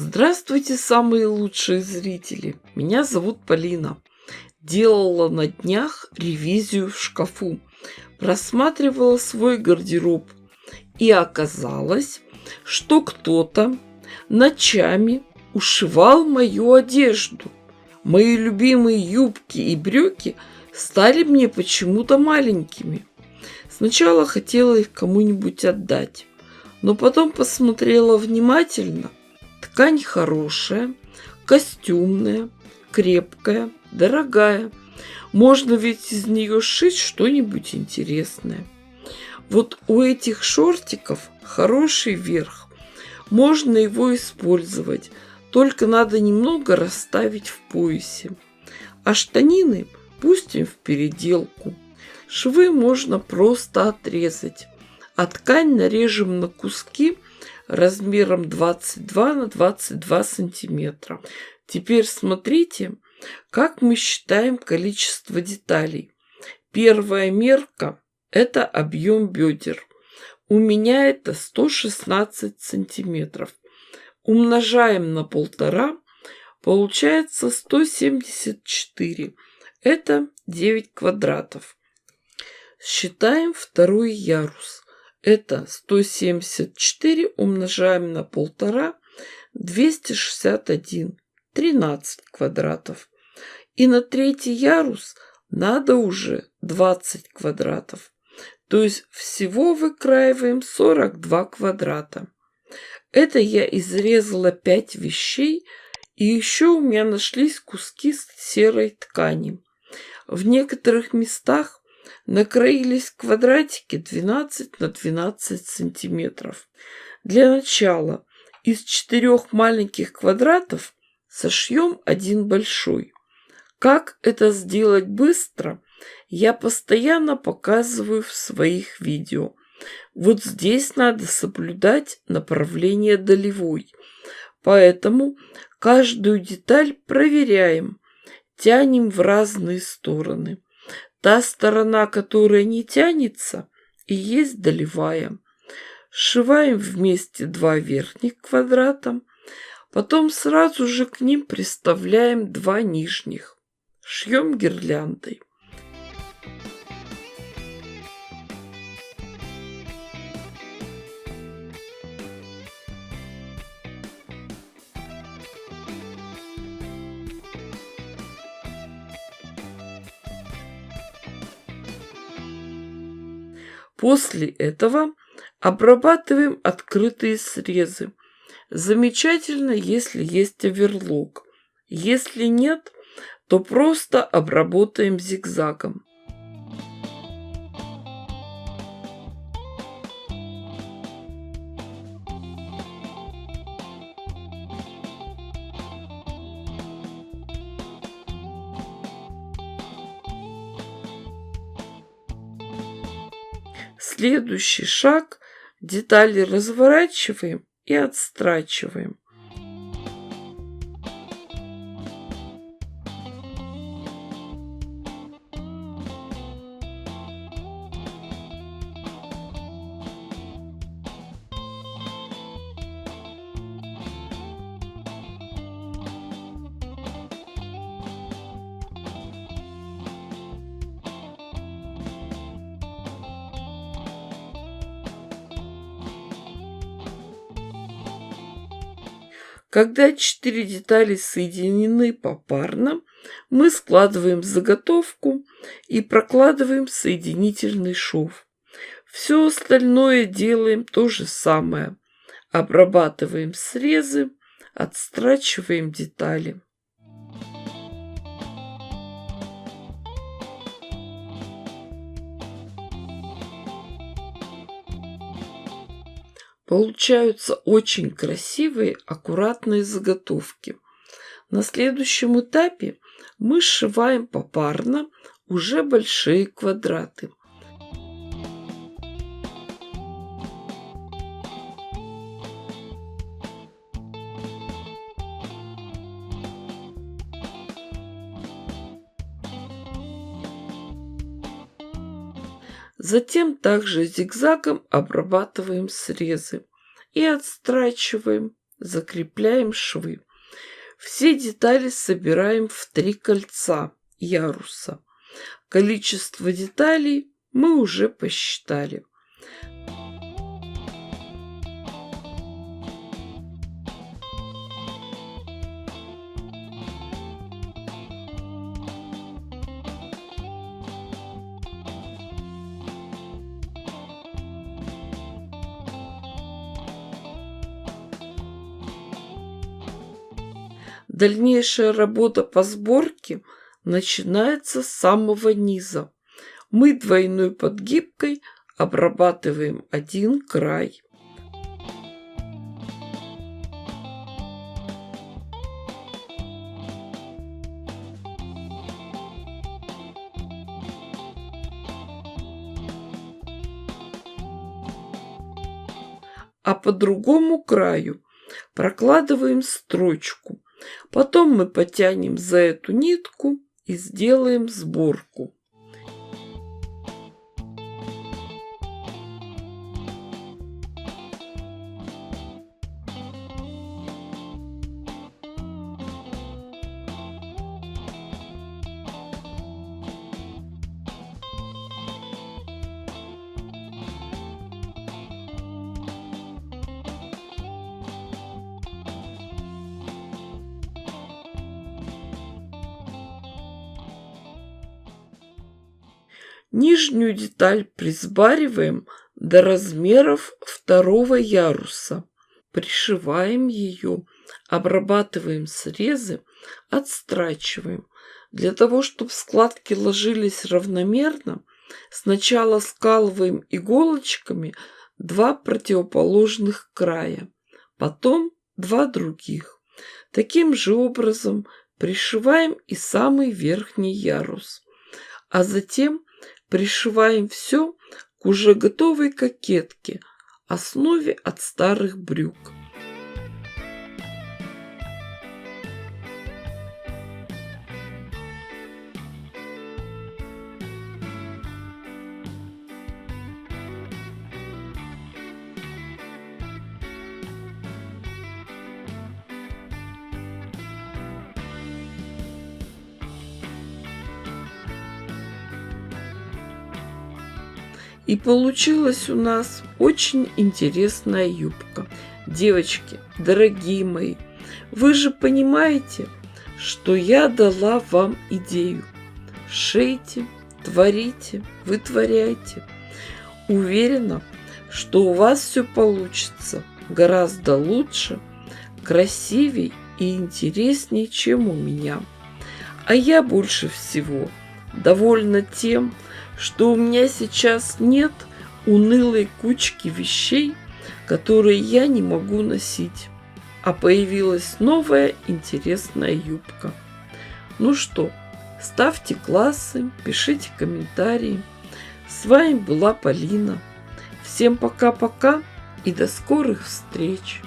Здравствуйте, самые лучшие зрители! Меня зовут Полина. Делала на днях ревизию в шкафу. Просматривала свой гардероб. И оказалось, что кто-то ночами ушивал мою одежду. Мои любимые юбки и брюки стали мне почему-то маленькими. Сначала хотела их кому-нибудь отдать, но потом посмотрела внимательно. Ткань хорошая, костюмная, крепкая, дорогая. Можно ведь из нее сшить что-нибудь интересное. Вот у этих шортиков хороший верх. Можно его использовать, только надо немного расставить в поясе. А штанины пустим в переделку. Швы можно просто отрезать, а ткань нарежем на куски размером 22 на 22 сантиметра. Теперь смотрите, как мы считаем количество деталей. Первая мерка – это объем бедер. У меня это 116 сантиметров. Умножаем на 1,5, получается 174. Это 9 квадратов. Считаем второй ярус. Это 174 умножаем на 1,5, 261, 13 квадратов. И на третий ярус надо уже 20 квадратов. То есть всего выкраиваем 42 квадрата. Это я изрезала 5 вещей, и еще у меня нашлись куски серой ткани. В некоторых местах накроились квадратики 12 на 12 сантиметров. Для начала из 4 маленьких квадратов сошьем один большой. Как это сделать быстро, я постоянно показываю в своих видео. Вот здесь надо соблюдать направление долевой. Поэтому каждую деталь проверяем, тянем в разные стороны. Та сторона, которая не тянется, и есть долевая. Сшиваем вместе 2 верхних квадрата, потом сразу же к ним приставляем 2 нижних. Шьем гирляндой. После этого обрабатываем открытые срезы. Замечательно, если есть оверлок. Если нет, то просто обработаем зигзагом. Следующий шаг – детали разворачиваем и отстрачиваем. Когда 4 детали соединены попарно, мы складываем заготовку и прокладываем соединительный шов. Все остальное делаем то же самое. Обрабатываем срезы, отстрачиваем детали. Получаются очень красивые, аккуратные заготовки. На следующем этапе мы сшиваем попарно уже большие квадраты. Затем также зигзагом обрабатываем срезы и отстрачиваем закрепляем швы. Все детали собираем в 3 кольца яруса. Количество деталей мы уже посчитали. Дальнейшая работа по сборке начинается с самого низа. Мы двойной подгибкой обрабатываем один край. А по другому краю прокладываем строчку. Потом мы потянем за эту нитку и сделаем сборку. Нижнюю деталь присбориваем до размеров 2-го яруса. Пришиваем ее, обрабатываем срезы, отстрачиваем. Для того, чтобы складки ложились равномерно, сначала скалываем иголочками 2 противоположных края, потом 2 других. Таким же образом пришиваем и самый верхний ярус. А затем пришиваем все к уже готовой кокетке, основе от старых брюк. И получилась у нас очень интересная юбка. Девочки, дорогие мои, вы же понимаете, что я дала вам идею. Шейте, творите, вытворяйте. Уверена, что у вас все получится гораздо лучше, красивей и интересней, чем у меня. А я больше всего довольна тем, что у меня сейчас нет унылой кучки вещей, которые я не могу носить, а появилась новая интересная юбка. Ну что, ставьте классы, пишите комментарии. С вами была Полина. Всем пока-пока и до скорых встреч!